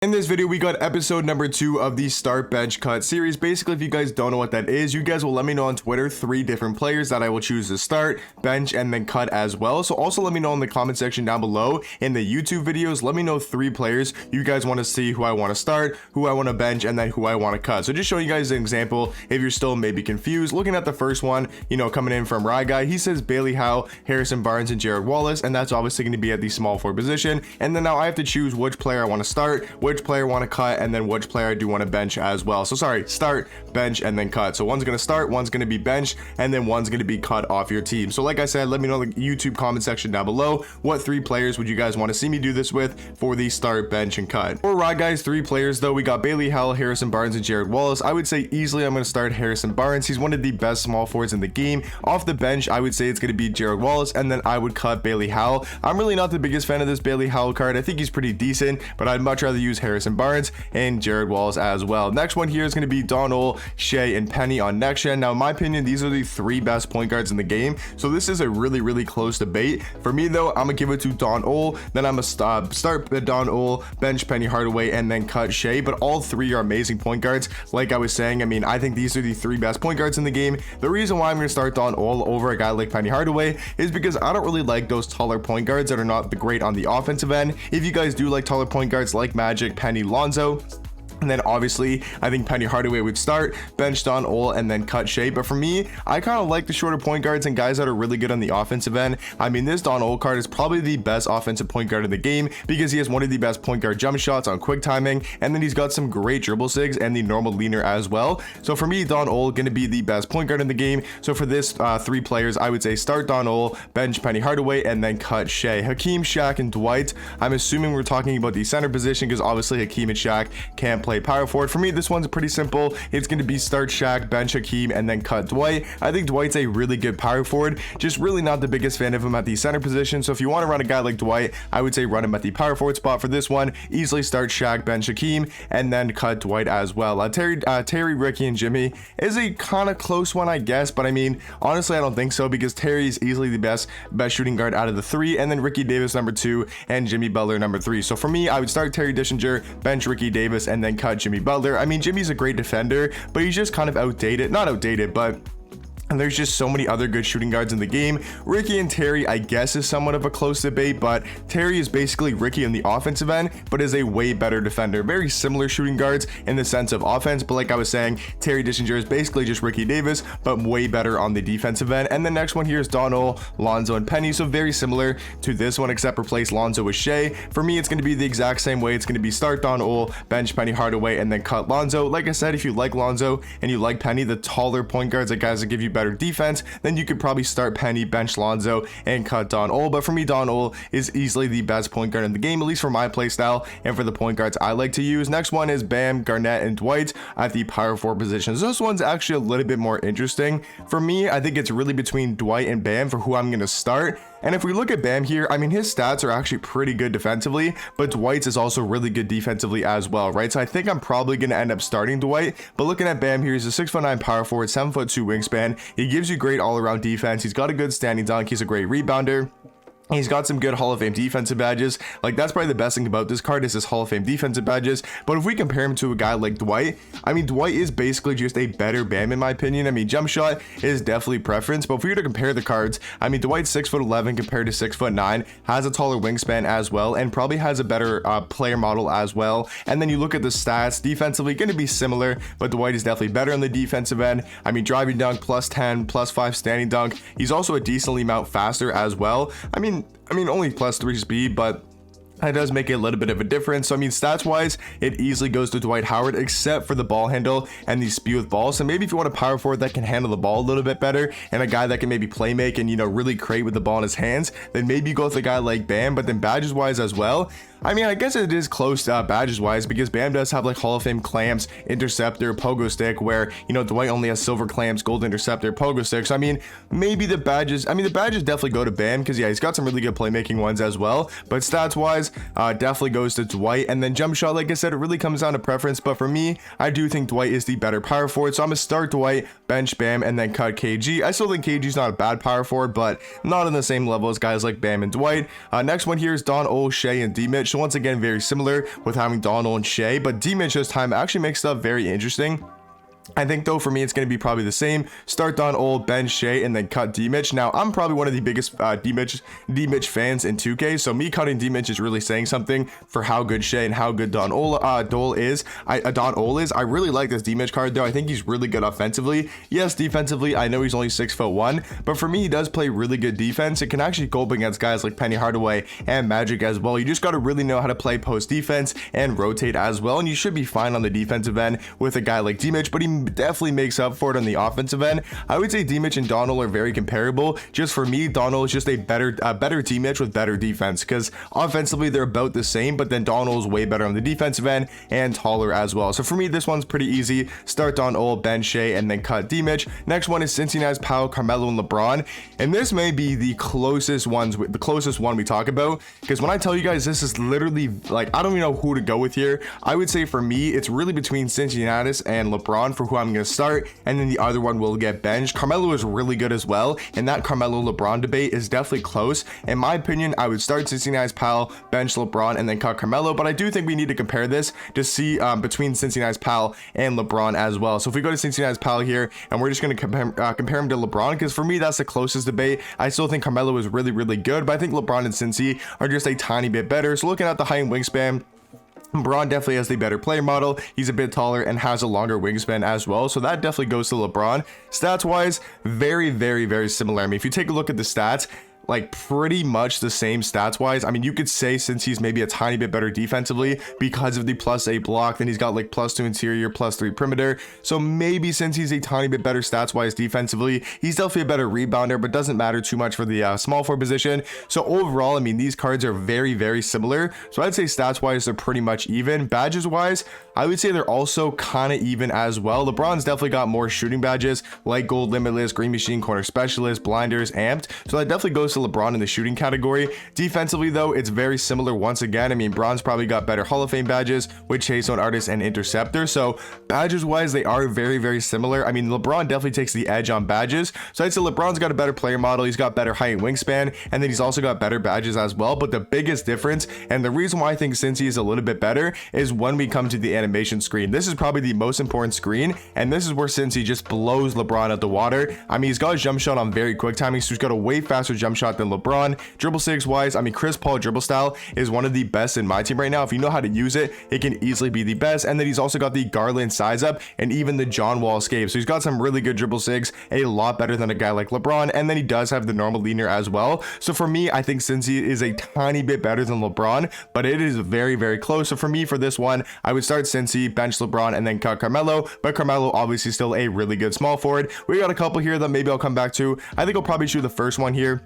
In this video, we got episode number 2 of the Start Bench Cut series. Basically, if you guys don't know what that is, you guys will let me know on Twitter 3 different players that I will choose to start, bench, and then cut as well. So also let me know in the comment section down below in the YouTube videos. Let me know 3 players you guys want to see who I want to start, who I want to bench, and then who I want to cut. So just showing you guys an example if you're still maybe confused. Looking at the first one, coming in from Rye Guy, he says Bailey Howe, Harrison Barnes, and Jared Wallace, and that's obviously going to be at the small forward position. And then now I have to choose which player I want to start, which player I want to cut, and then which player I do want to bench as well. So sorry, start, bench, and then cut. So one's going to start, one's going to be benched, and then one's going to be cut off your team. So like I said, let me know in the YouTube comment section down below what 3 players would you guys want to see me do this with for the start, bench, and cut. For Rye Guy's 3 players though, we got Bailey Howe, Harrison Barnes, and Jared Wallace. I would say easily I'm going to start Harrison Barnes. He's one of the best small forwards in the game. Off the bench, I would say it's going to be Jared Wallace, and then I would cut Bailey Howe. I'm really not the biggest fan of this Bailey Howe card. I think he's pretty decent, but I'd much rather use Harrison Barnes and Jared Wallace as well. Next one here is going to be Donald, Shea, and Penny on next gen. Now in my opinion, these are the 3 best point guards in the game, so this is a really close debate. For me though, I'm gonna give it to Donald, then I'm gonna start Donald, bench Penny Hardaway, and then cut Shea. But all 3 are amazing point guards. Like I was saying, I think these are the 3 best point guards in the game. The reason why I'm gonna start Donald over a guy like Penny Hardaway is because I don't really like those taller point guards that are not the great on the offensive end. If you guys do like taller point guards like Magic, Penny, Lonzo, and then obviously I think Penny Hardaway would start, bench Don Ol, and then cut Shea. But for me, I kind of like the shorter point guards and guys that are really good on the offensive end. This Don Ol card is probably the best offensive point guard in the game because he has one of the best point guard jump shots on quick timing, and then he's got some great dribble sigs and the normal leaner as well. So for me, Don Ol gonna be the best point guard in the game. So for this 3 players, I would say start Don Ol, bench Penny Hardaway, and then cut Shea. Hakeem, Shaq, and Dwight, I'm assuming we're talking about the center position because obviously Hakeem and Shaq can't play power forward. For me, this one's pretty simple. It's going to be start Shaq, bench Hakeem, and then cut Dwight. I think Dwight's a really good power forward, just really not the biggest fan of him at the center position. So if you want to run a guy like Dwight, I would say run him at the power forward spot. For this one, easily start Shaq, bench Hakeem, and then cut Dwight as well. Terry, Ricky, and Jimmy is a kind of close one, I guess, but honestly, I don't think so because Terry is easily the best shooting guard out of the 3, and then Ricky Davis number 2 and Jimmy Butler number 3. So for me, I would start Terry Dishinger, bench Ricky Davis, and then cut Jimmy Butler. Jimmy's a great defender, but he's just kind of outdated. Not outdated, but there's just so many other good shooting guards in the game. Ricky and Terry, I guess, is somewhat of a close debate, but Terry is basically Ricky in the offensive end, but is a way better defender. Very similar shooting guards in the sense of offense, but like I was saying, Terry Dishinger is basically just Ricky Davis, but way better on the defensive end. And the next one here is Donald, Lonzo, and Penny, so very similar to this one, except replace Lonzo with Shea. For me, it's going to be the exact same way. It's going to be start Donald, bench Penny Hardaway, and then cut Lonzo. Like I said, if you like Lonzo and you like Penny, the taller point guards, the guys that give you better defense, then you could probably start Penny, bench Lonzo, and cut Don Ol. But for me, Don Ol is easily the best point guard in the game, at least for my play style and for the point guards I like to use. Next one is Bam, Garnett, and Dwight at the power forward positions. This one's actually a little bit more interesting. For me, I think it's really between Dwight and Bam for who I'm going to start. And if we look at Bam here, his stats are actually pretty good defensively, but Dwight's is also really good defensively as well, right? So I think I'm probably going to end up starting Dwight. But looking at Bam here, he's a 6'9" power forward, 7'2" wingspan. He gives you great all-around defense. He's got a good standing dunk. He's a great rebounder. He's got some good Hall of Fame defensive badges. That's probably the best thing about this card is his Hall of Fame defensive badges. But if we compare him to a guy like Dwight, Dwight is basically just a better Bam in my opinion. Jump shot is definitely preference, but if we were to compare the cards, Dwight's 6'11" compared to 6'9", has a taller wingspan as well, and probably has a better player model as well. And then you look at the stats, defensively going to be similar, but Dwight is definitely better on the defensive end. Driving dunk, +10, +5 standing dunk. He's also a decently amount faster as well. Only +3 speed, but that does make it a little bit of a difference. So stats wise, it easily goes to Dwight Howard, except for the ball handle and the speed with balls. So maybe if you want a power forward that can handle the ball a little bit better, and a guy that can maybe play make and really create with the ball in his hands, then maybe go with a guy like Bam. But then badges wise as well, I guess it is close badges wise because Bam does have Hall of Fame clamps, interceptor, pogo stick, where Dwight only has silver clamps, gold interceptor, pogo stick. So maybe the badges, the badges definitely go to Bam because he's got some really good playmaking ones as well. But stats wise, definitely goes to Dwight. And then jump shot, like I said, it really comes down to preference. But for me, I do think Dwight is the better power forward. So I'm gonna start Dwight, bench Bam, and then cut KG. I still think KG's not a bad power forward, but not on the same level as guys like Bam and Dwight. Next one here is Don Ol, Shea, and D-Mitch. bench. So once again, very similar with having Donald and Shea, but D-Mitch this time actually makes stuff very interesting. I think though for me it's going to be probably the same. Start Don Ol, bench Shea, and then cut D-Mitch. Now I'm probably one of the biggest D-Mitch fans in 2K, so me cutting D-Mitch is really saying something for how good Shea and how good Don Ol is. I really like this D-Mitch card though. I think he's really good offensively. Yes, defensively I know he's only 6'1", but for me he does play really good defense. It can actually go up against guys like Penny Hardaway and Magic as well. You just got to really know how to play post defense and rotate as well, and you should be fine on the defensive end with a guy like D-Mitch, but he definitely makes up for it on the offensive end. I would say D-Mitch and Donald are very comparable. Just for me, Donald is just a better D-Mitch with better defense, because offensively they're about the same, but then Donald is way better on the defensive end and taller as well. So for me, this one's pretty easy. Start Donald, bench Shea, and then cut D-Mitch. Next one is Cincinnati's Powell, Carmelo, and LeBron, and this may be the closest one we talk about, because when I tell you guys this is literally like, I don't even know who to go with here. I would say for me it's really between Cincinnati and LeBron for who I'm going to start, and then the other one will get benched. Carmelo is really good as well, and that Carmelo LeBron debate is definitely close. In my opinion, I would start Cincinnati's Powell, bench LeBron, and then cut Carmelo, but I do think we need to compare this to see between Cincinnati's Powell and LeBron as well. So if we go to Cincinnati's Powell here, and we're just going to compare him to LeBron, because for me that's the closest debate. I still think Carmelo is really good, but I think LeBron and Cincy are just a tiny bit better. So looking at the height and wingspan, LeBron definitely has the better player model. He's a bit taller and has a longer wingspan as well, so that definitely goes to LeBron. Stats wise, very similar. I mean, if you take a look at the stats, like pretty much the same stats wise. I mean, you could say since he's maybe a tiny bit better defensively because of the +8 block, then he's got like +2 interior, +3 perimeter. So maybe since he's a tiny bit better stats wise defensively, he's definitely a better rebounder, but doesn't matter too much for the small forward position. So overall, I mean, these cards are very similar. So I'd say stats wise, they're pretty much even. Badges wise, I would say they're also kind of even as well. LeBron's definitely got more shooting badges like gold, limitless, green machine, corner specialist, blinders, amped. So that definitely goes to LeBron in the shooting category. Defensively though, it's very similar once again. I mean, Bron's probably got better Hall of Fame badges with Chase Zone Artist and Interceptor. So badges wise, they are very similar. I mean, LeBron definitely takes the edge on badges. So I'd say LeBron's got a better player model. He's got better height and wingspan, and then he's also got better badges as well. But the biggest difference, and the reason why I think Cincy is a little bit better, is when we come to the animation screen. This is probably the most important screen, and this is where Cincy just blows LeBron out the water. I mean, he's got his jump shot on very quick timing, so he's got a way faster jump shot than LeBron. Dribble six wise, I mean, Chris Paul dribble style is one of the best in my team right now. If you know how to use it, it can easily be the best. And then he's also got the Garland size up and even the John Wall escape. So he's got some really good dribble sigs, a lot better than a guy like LeBron. And then he does have the normal leaner as well. So for me, I think Cincy is a tiny bit better than LeBron, but it is very close. So for me, for this one, I would start Cincy, bench LeBron, and then cut Carmelo. But Carmelo obviously still a really good small forward. We got a couple here that maybe I'll come back to. I think I'll probably choose the first one here.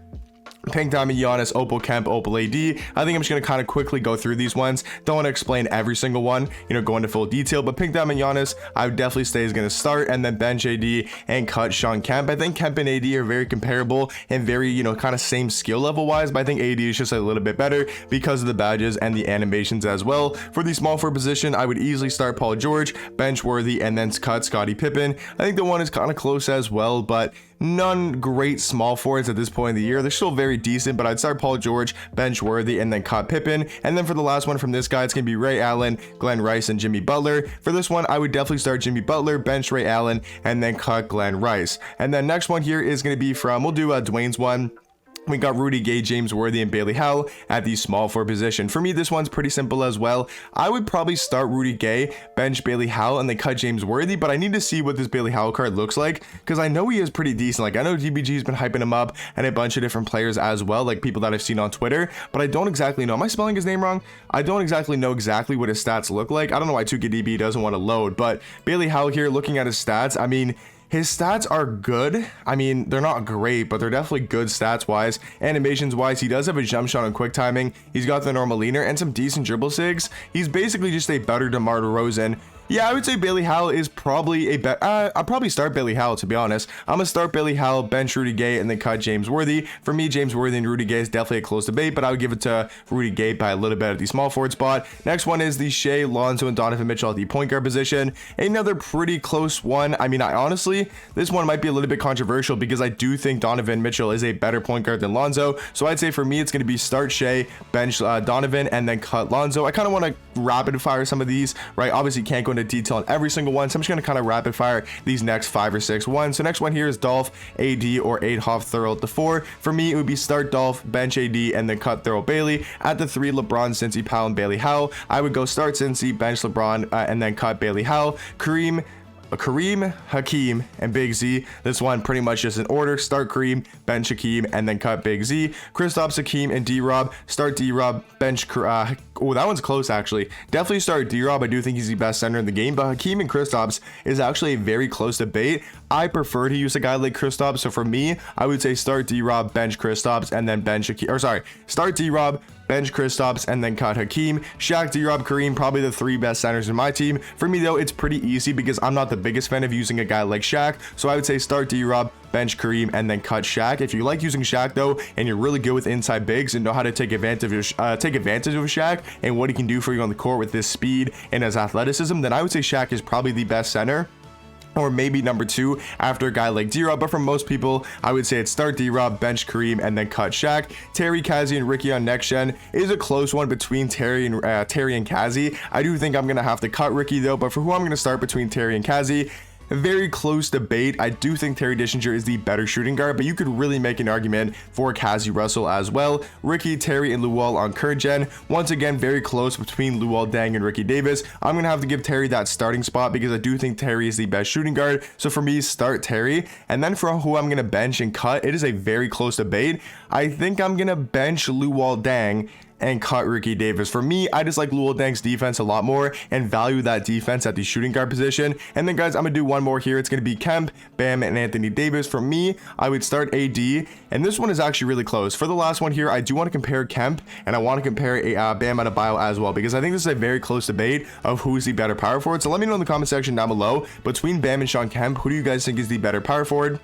Pink Diamond Giannis, Opal Kemp, Opal AD. I think I'm just going to kind of quickly go through these ones. Don't want to explain every single one, you know, go into full detail, but Pink Diamond Giannis, I would definitely say is going to start, and then bench AD and cut Sean Kemp. I think Kemp and AD are very comparable and very, you know, kind of same skill level wise, but I think AD is just a little bit better because of the badges and the animations as well. For the small forward position, I would easily start Paul George, bench Worthy, and then cut Scottie Pippen. I think the one is kind of close as well, but none great small forwards at this point in the year. They're still very decent, but I'd start Paul George, bench Worthy, and then cut Pippen. And then for the last one from this guy, it's gonna be Ray Allen, Glenn Rice, and Jimmy Butler. For this one, I would definitely start Jimmy Butler, bench Ray Allen, and then cut Glenn Rice. And then next one here is gonna be from, we'll do Dwayne's one. We got Rudy Gay, James Worthy, and Bailey Howell at the small forward position. For me, this one's pretty simple as well. I would probably start Rudy Gay, bench Bailey Howell, and then cut James Worthy, but I need to see what this Bailey Howell card looks like, because I know he is pretty decent. Like, I know DBG's been hyping him up, and a bunch of different players as well, like people that I've seen on Twitter, but I don't exactly know. Am I spelling his name wrong? I don't exactly know exactly what his stats look like. I don't know why 2KDB doesn't want to load, but Bailey Howell here, looking at his stats, I mean, his stats are good. I mean, they're not great, but they're definitely good stats wise. Animations wise, he does have a jump shot and quick timing. He's got the normal leaner and some decent dribble sigs. He's basically just a better DeMar DeRozan Yeah, I would say Bailey Howell is probably a bet. I'll probably start Bailey Howell, to be honest. I'm gonna start Bailey Howell, bench Rudy Gay, and then cut James Worthy. For me, James Worthy and Rudy Gay is definitely a close debate, but I would give it to Rudy Gay by a little bit at the small forward spot. Next one is the Shea, Lonzo, and Donovan Mitchell at the point guard position. Another pretty close one. I mean, I honestly, this one might be a little bit controversial because I do think Donovan Mitchell is a better point guard than Lonzo. So I'd say for me, it's gonna be start Shea, bench Donovan, and then cut Lonzo. I kind of want to rapid fire some of these, right? Obviously, can't go into detail on every single one, so I'm just going to kind of rapid fire these next 5 or 6 ones. So next one here is Dolph, AD, or Adolf Thurl at the 4. For me, it would be start Dolph, bench AD, and then cut Thurl Bailey. At the 3, LeBron, Cincy, Powell, and Bailey Howell. I would go start Cincy, bench LeBron, and then cut Bailey Howell. Kareem, Hakeem, and Big Z. This one pretty much just in order. Start Kareem, bench Hakeem, and then cut Big Z. Kristaps, Hakeem, and D-Rob. Start D-Rob, bench oh, that one's close actually. Definitely start D-Rob. I do think he's the best center in the game, but Hakeem and Kristaps is actually a very close debate. I prefer to use a guy like Kristaps, so for me, I would say start D-Rob, bench Kristaps, and then bench Hakeem. Or sorry, start D-Rob, bench Kristaps, and then cut Hakeem. Shaq, D-Rob, Kareem, probably the 3 best centers in my team. For me though, it's pretty easy because I'm not the biggest fan of using a guy like Shaq, so I would say start D-Rob, bench Kareem, and then cut Shaq. If you like using Shaq though, and you're really good with inside bigs and know how to take advantage of Shaq and what he can do for you on the court with his speed and his athleticism, then I would say Shaq is probably the best center, or maybe number 2 after a guy like D-Rob. But for most people, I would say it's start D-Rob, bench Kareem, and then cut Shaq. Terry, Kazi, and Ricky on next gen is a close one between Terry and Kazi. I do think I'm gonna have to cut Ricky though, but for who I'm gonna start between Terry and Kazi, a very close debate. I do think Terry Dischinger is the better shooting guard, but you could really make an argument for Kazi Russell as well. Ricky, Terry, and Luol on current gen. Once again, very close between Luol Deng and Ricky Davis. I'm gonna have to give Terry that starting spot because I do think Terry is the best shooting guard. So for me, start Terry. And then for who I'm gonna bench and cut, it is a very close debate. I think I'm gonna bench Luol Deng and cut Ricky Davis. For me, I just like Luol Deng's defense a lot more and value that defense at the shooting guard position. And then guys, I'm gonna do one more here. It's gonna be Kemp, Bam, and Anthony Davis. For me, I would start AD, and this one is actually really close. For the last one here, I do want to compare Kemp, and I want to compare Bam Adebayo as well, because I think this is a very close debate of who is the better power forward. So let me know in the comment section down below, between Bam and Shawn Kemp, who do you guys think is the better power forward?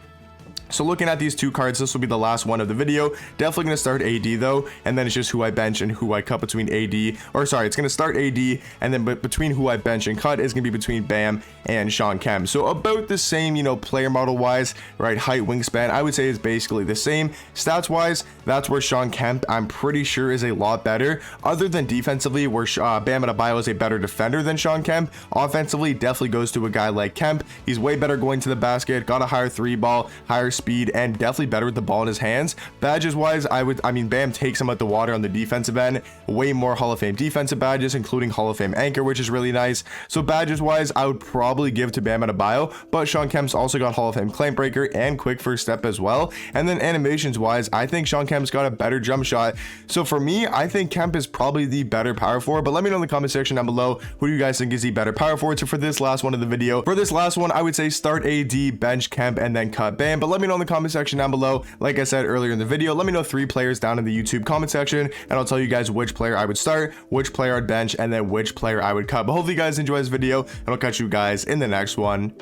So looking at these 2 cards, this will be the last one of the video. Definitely going to start AD though, and then it's just who I bench and who I cut between AD. Or sorry, it's going to start AD, and then between who I bench and cut is going to be between Bam and Shawn Kemp. So about the same, you know, player model wise, right? Height, wingspan, I would say is basically the same. Stats wise, that's where Shawn Kemp, I'm pretty sure, is a lot better. Other than defensively, where Bam Adebayo is a better defender than Shawn Kemp. Offensively, definitely goes to a guy like Kemp. He's way better going to the basket, got a higher 3 ball, higher speed, and definitely better with the ball in his hands. Badges wise, I mean, Bam takes him at the water on the defensive end. Way more Hall of Fame defensive badges, including Hall of Fame anchor, which is really nice. So badges wise, I would probably give to Bam Adebayo, but Shawn Kemp's also got Hall of Fame claim breaker and quick first step as well. And then animations wise, I think Shawn Kemp's got a better jump shot. So for me, I think Kemp is probably the better power forward, but let me know in the comment section down below, who do you guys think is the better power forward? So for this last one of the video, for this last one, I would say start AD, bench Kemp, and then cut Bam. But let me know in the comment section down below. Like I said earlier in the video, let me know 3 players down in the YouTube comment section, and I'll tell you guys which player I would start, which player I'd bench, and then which player I would cut. But hopefully you guys enjoy this video, and I'll catch you guys in the next one.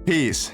Peace.